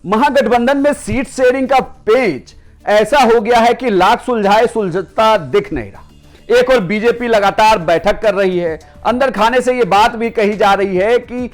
महागठबंधन में seat sharing का पेच ऐसा हो गया है कि लाख सुलझाए सुलझता दिख नहीं रहा। एक और बीजेपी लगातार बैठक कर रही है। अंदर खाने से यह बात भी कही जा रही है कि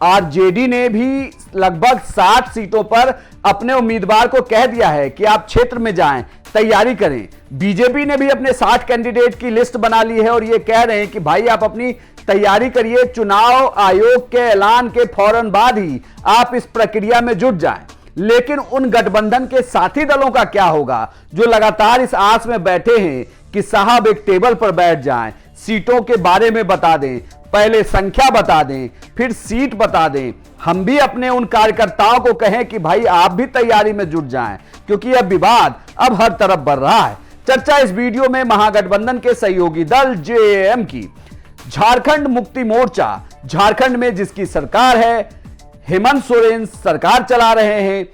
आरजेडी ने भी लगभग 60 सीटों पर अपने उम्मीदवार को कह दिया है कि आप क्षेत्र में जाएं, तैयारी करें। बीजेपी ने भी अपने 60 कैंडिडेट की लिस्ट बना ली है और यह कह रहे हैं कि भाई आप अपनी तैयारी करिए, चुनाव आयोग के ऐलान के फौरन बाद ही आप इस प्रक्रिया में जुट जाएं। लेकिन उन गठबंधन के साथी दलों का क्या होगा जो लगातार इस आस में बैठे हैं कि साहब एक टेबल पर बैठ जाएं, सीटों के बारे में बता दें, पहले संख्या बता दें, फिर सीट बता दें। हम भी अपने उन कार्यकर्ताओं को कहें कि भाई आप भी तैयारी में जुट जाएं, क्योंकि यह विवाद अब हर तरफ बढ़ रहा है। चर्चा इस वीडियो में महागठबंधन के सहयोगी दल जेएम की। झारखंड मुक्ति मोर्चा, झारखंड में जिसकी सरकार है, हेमंत सोरेन सरकार चला रहे हैं।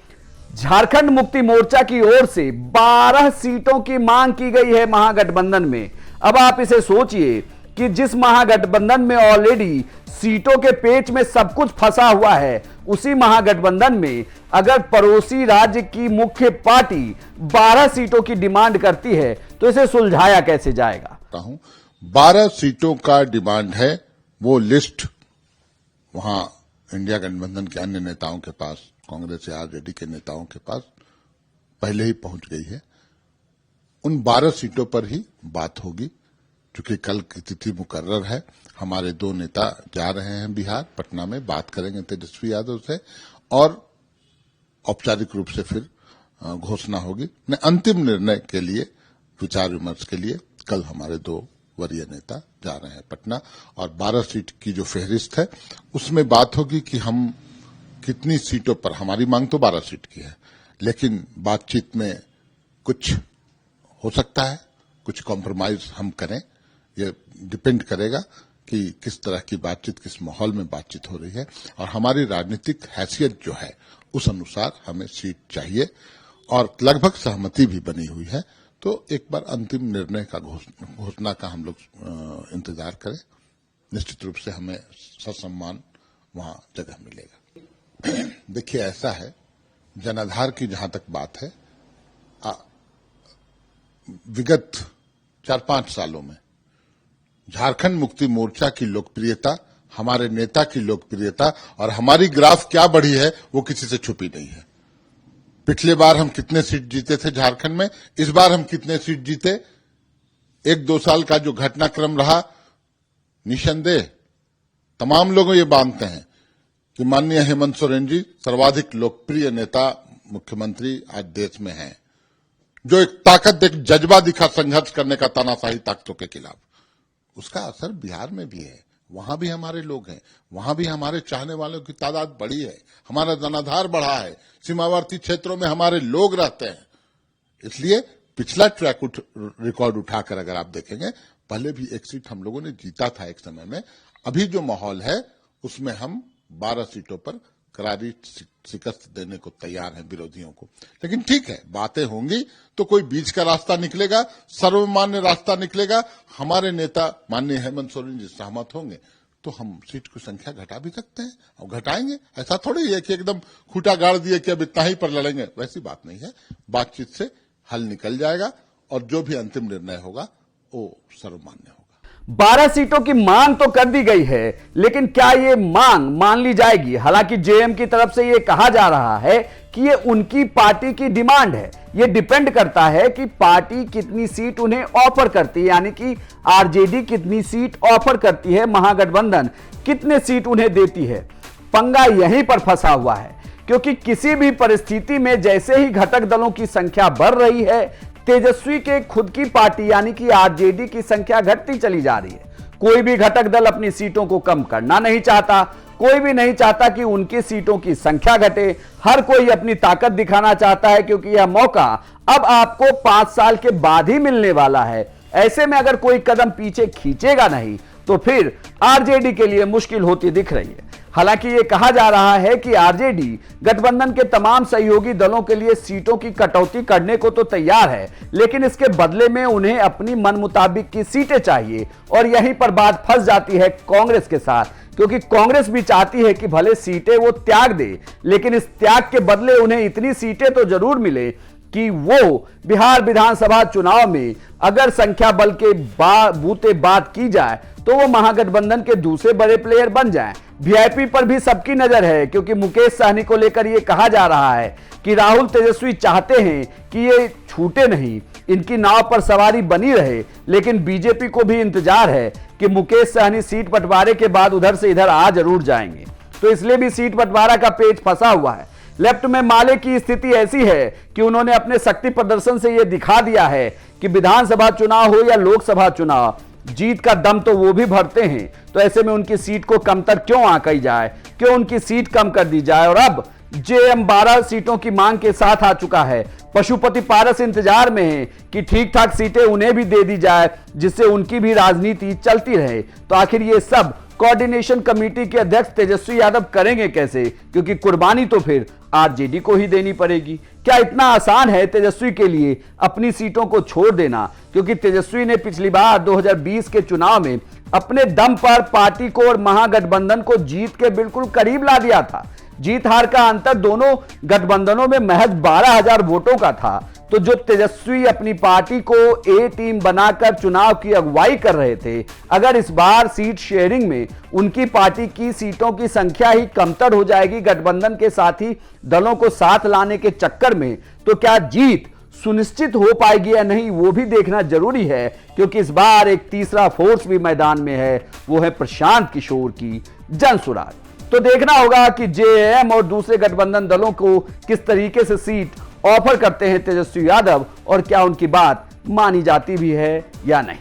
झारखंड मुक्ति मोर्चा की ओर से 12 सीटों की मांग की गई है महागठबंधन में। अब आप इसे सोचिए कि जिस महागठबंधन में ऑलरेडी सीटों के पेच में सब कुछ फंसा हुआ है, उसी महागठबंधन में अगर पड़ोसी राज्य की मुख्य पार्टी 12 सीटों की डिमांड करती है तो इसे सुलझाया कैसे जाएगा? 12 सीटों का डिमांड है। वो लिस्ट वहां इंडिया गठबंधन के अन्य नेताओं के पास, कांग्रेस या आरजेडी के नेताओं के पास पहले ही पहुंच गई है। उन 12 सीटों पर ही बात होगी, क्योंकि कल की तिथि मुकर्रर है। हमारे 2 नेता जा रहे हैं बिहार, पटना में बात करेंगे तेजस्वी यादव से और औपचारिक रूप से फिर घोषणा होगी। अंतिम निर्णय के लिए, विचार विमर्श के लिए कल हमारे 2 वरीय नेता जा रहे हैं पटना और 12 सीट की जो फहरिस्त है उसमें बात होगी कि हम कितनी सीटों पर, हमारी मांग तो 12 सीट की है, लेकिन बातचीत में कुछ हो सकता है, कुछ कॉम्प्रोमाइज हम करें। ये डिपेंड करेगा कि किस तरह की बातचीत, किस माहौल में बातचीत हो रही है और हमारी राजनीतिक हैसियत जो है उस अनुसार हमें सीट चाहिए और लगभग सहमति भी बनी हुई है। तो एक बार अंतिम निर्णय का घोषणा का हम लोग इंतजार करें। निश्चित रूप से हमें ससम्मान वहां जगह मिलेगा। देखिए, ऐसा है, जनाधार की जहां तक बात है, विगत 4-5 सालों में झारखंड मुक्ति मोर्चा की लोकप्रियता, हमारे नेता की लोकप्रियता और हमारी ग्राफ क्या बढ़ी है वो किसी से छुपी नहीं है। पिछले बार हम कितने सीट जीते थे झारखंड में, इस बार हम कितने सीट जीते, 1-2 साल का जो घटनाक्रम रहा, निसंदेह तमाम लोग ये मानते हैं कि माननीय हेमंत सोरेन जी सर्वाधिक लोकप्रिय नेता, मुख्यमंत्री आज देश में हैं, जो एक ताकत, एक जज्बा दिखा संघर्ष करने का तानाशाही ताकतों के खिलाफ। उसका असर बिहार में भी है, वहां भी हमारे लोग हैं, वहां भी हमारे चाहने वालों की तादाद बढ़ी है, हमारा जनाधार बढ़ा है, सीमावर्ती क्षेत्रों में हमारे लोग रहते हैं। इसलिए पिछला ट्रैक रिकॉर्ड उठाकर अगर आप देखेंगे, पहले भी 1 सीट हम लोगों ने जीता था एक समय में। अभी जो माहौल है उसमें हम 12 सीटों पर करारी शिकस्त देने को तैयार हैं विरोधियों को। लेकिन ठीक है, बातें होंगी तो कोई बीच का रास्ता निकलेगा, सर्वमान्य रास्ता निकलेगा। हमारे नेता माननीय हेमंत सोरेन जी सहमत होंगे तो हम सीट की संख्या घटा भी सकते हैं और घटाएंगे। ऐसा थोड़ी है कि एकदम खूंटा गाड़ दिए कि अब इतना ही पर लड़ेंगे, वैसी बात नहीं है। बातचीत से हल निकल जाएगा और जो भी अंतिम निर्णय होगा वो सर्वमान्य होगा। 12 सीटों की मांग तो कर दी गई है, लेकिन क्या ये मांग मान ली जाएगी? हालांकि जेएम की तरफ से ये कहा जा रहा है कि ये उनकी पार्टी की डिमांड है। ये डिपेंड करता है कि पार्टी कितनी सीट उन्हें ऑफर करती है, यानी कि आरजेडी कितनी सीट ऑफर करती है, महागठबंधन कितने सीट उन्हें देती है। पंगा यहीं पर फंसा हुआ है, क्योंकि किसी भी परिस्थिति में जैसे ही घटक दलों की संख्या बढ़ रही है, तेजस्वी के खुद की पार्टी यानी कि आरजेडी की संख्या घटती चली जा रही है। कोई भी घटक दल अपनी सीटों को कम करना नहीं चाहता, कोई भी नहीं चाहता कि उनकी सीटों की संख्या घटे। हर कोई अपनी ताकत दिखाना चाहता है, क्योंकि यह मौका अब आपको 5 साल के बाद ही मिलने वाला है। ऐसे में अगर कोई कदम पीछे खींचेगा नहीं तो फिर आरजेडी के लिए मुश्किल होती दिख रही है। हालांकि ये कहा जा रहा है कि आरजेडी गठबंधन के तमाम सहयोगी दलों के लिए सीटों की कटौती करने को तो तैयार है, लेकिन इसके बदले में उन्हें अपनी मन मुताबिक की सीटें चाहिए। और यहीं पर बात फंस जाती है कांग्रेस के साथ, क्योंकि कांग्रेस भी चाहती है कि भले सीटें वो त्याग दे, लेकिन इस त्याग के बदले उन्हें इतनी सीटें तो जरूर मिले कि वो बिहार विधानसभा चुनाव में अगर संख्या बल के बूते बात की जाए तो वो महागठबंधन के दूसरे बड़े प्लेयर बन जाएं। वीआईपी पर भी सबकी नजर है, क्योंकि मुकेश सहनी को लेकर ये कहा जा रहा है कि राहुल तेजस्वी चाहते हैं कि ये छूटे नहीं, इनकी नाव पर सवारी बनी रहे। लेकिन बीजेपी को भी इंतजार है कि मुकेश सहनी सीट बंटवारे के बाद उधर से इधर आ जरूर जाएंगे, तो इसलिए भी सीट बंटवारा का पेच फंसा हुआ है। लेफ्ट में माले की स्थिति ऐसी है कि उन्होंने अपने शक्ति प्रदर्शन से यह दिखा दिया है कि विधानसभा चुनाव हो या लोकसभा चुनाव, जीत का दम तो वो भी भरते हैं। तो ऐसे में उनकी सीट को कमतर क्यों आंकी जाए, क्यों उनकी सीट कम कर दी जाए। और अब जेएम 12 सीटों की मांग के साथ आ चुका है। पशुपति पारस इंतजार में है कि ठीक ठाक सीटें उन्हें भी दे दी जाए, जिससे उनकी भी राजनीति चलती रहे। तो आखिर ये सब कोऑर्डिनेशन कमेटी के अध्यक्ष तेजस्वी यादव करेंगे कैसे, क्योंकि कुर्बानी तो फिर आरजेडी को ही देनी पड़ेगी। क्या इतना आसान है तेजस्वी के लिए अपनी सीटों को छोड़ देना, क्योंकि तेजस्वी ने पिछली बार 2020 के चुनाव में अपने दम पर पार्टी को और महागठबंधन को जीत के बिल्कुल करीब ला दिया था। जीत हार का अंतर दोनों गठबंधनों में महज 12,000 वोटों का था। तो जो तेजस्वी अपनी पार्टी को ए टीम बनाकर चुनाव की अगुवाई कर रहे थे, अगर इस बार सीट शेयरिंग में उनकी पार्टी की सीटों की संख्या ही कमतर हो जाएगी गठबंधन के साथी दलों को साथ लाने के चक्कर में, तो क्या जीत सुनिश्चित हो पाएगी या नहीं, वो भी देखना जरूरी है। क्योंकि इस बार एक तीसरा फोर्स भी मैदान में है, वो है प्रशांत किशोर की जनसुराज। तो देखना होगा कि जेएम और दूसरे गठबंधन दलों को किस तरीके से सीट ऑफर करते हैं तेजस्वी यादव, और क्या उनकी बात मानी जाती भी है या नहीं।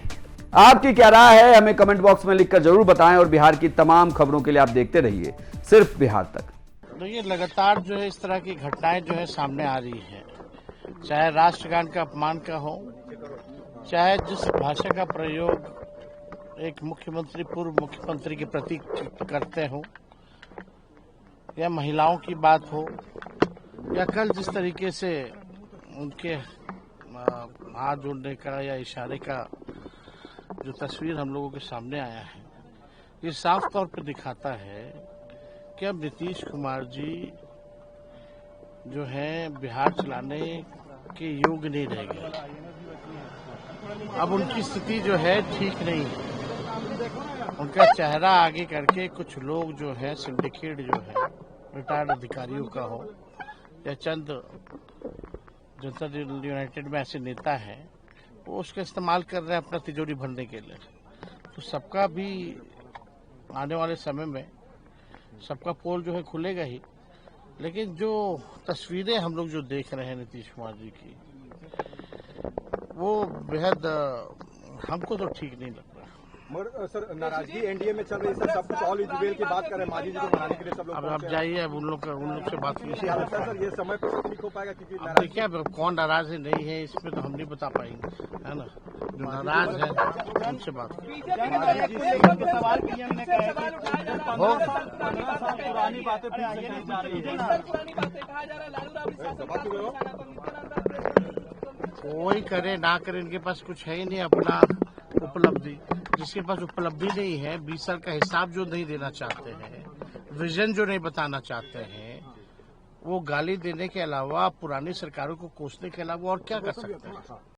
आपकी क्या राय है, हमें कमेंट बॉक्स में लिखकर जरूर बताएं। और बिहार की तमाम खबरों के लिए आप देखते रहिए सिर्फ बिहार तक। देखिए, लगातार जो है इस तरह की घटनाएं जो है सामने आ रही है, चाहे राष्ट्रगान का अपमान का हो, चाहे जिस भाषा का प्रयोग एक मुख्यमंत्री पूर्व मुख्यमंत्री के प्रति करते हो, या महिलाओं की बात हो, या कल जिस तरीके से उनके हाथ जोड़ने का या इशारे का जो तस्वीर हम लोगों के सामने आया है, ये साफ तौर पर दिखाता है कि अब नीतीश कुमार जी जो है बिहार चलाने के योग्य नहीं रह गए। अब उनकी स्थिति जो है ठीक नहीं है। उनका चेहरा आगे करके कुछ लोग जो है सिंडिकेट जो है रिटायर्ड अधिकारियों का हो, या चंद जनता दल यूनाइटेड में ऐसे नेता हैं, वो उसका इस्तेमाल कर रहे हैं अपना तिजोरी भरने के लिए। तो सबका भी आने वाले समय में सबका पोल जो है खुलेगा ही, लेकिन जो तस्वीरें हम लोग जो देख रहे हैं नीतीश कुमार जी की, वो बेहद हमको तो ठीक नहीं लगता। मगर सर, नाराजगी एनडीए में चल रही है, सब कुछ ऑल इज वेल की बात करें, मांझी जी को मनाने के लिए सब लोग अब आप जाइए, अब उन लोग से बात कीजिए। सर, ये समय पर ठीक हो पाएगा, क्योंकि देखिए अब कौन नाराज है नहीं है इसमें तो हम नहीं बता पाएंगे, है ना। जो नाराज है उनसे बात कोई करे ना करे, इनके पास कुछ है ही नहीं अपना उपलब्धि। जिसके पास उपलब्धि नहीं है, 20 साल का हिसाब जो नहीं देना चाहते हैं, विजन जो नहीं बताना चाहते हैं, वो गाली देने के अलावा, पुरानी सरकारों को कोसने के अलावा और क्या कर सकते हैं।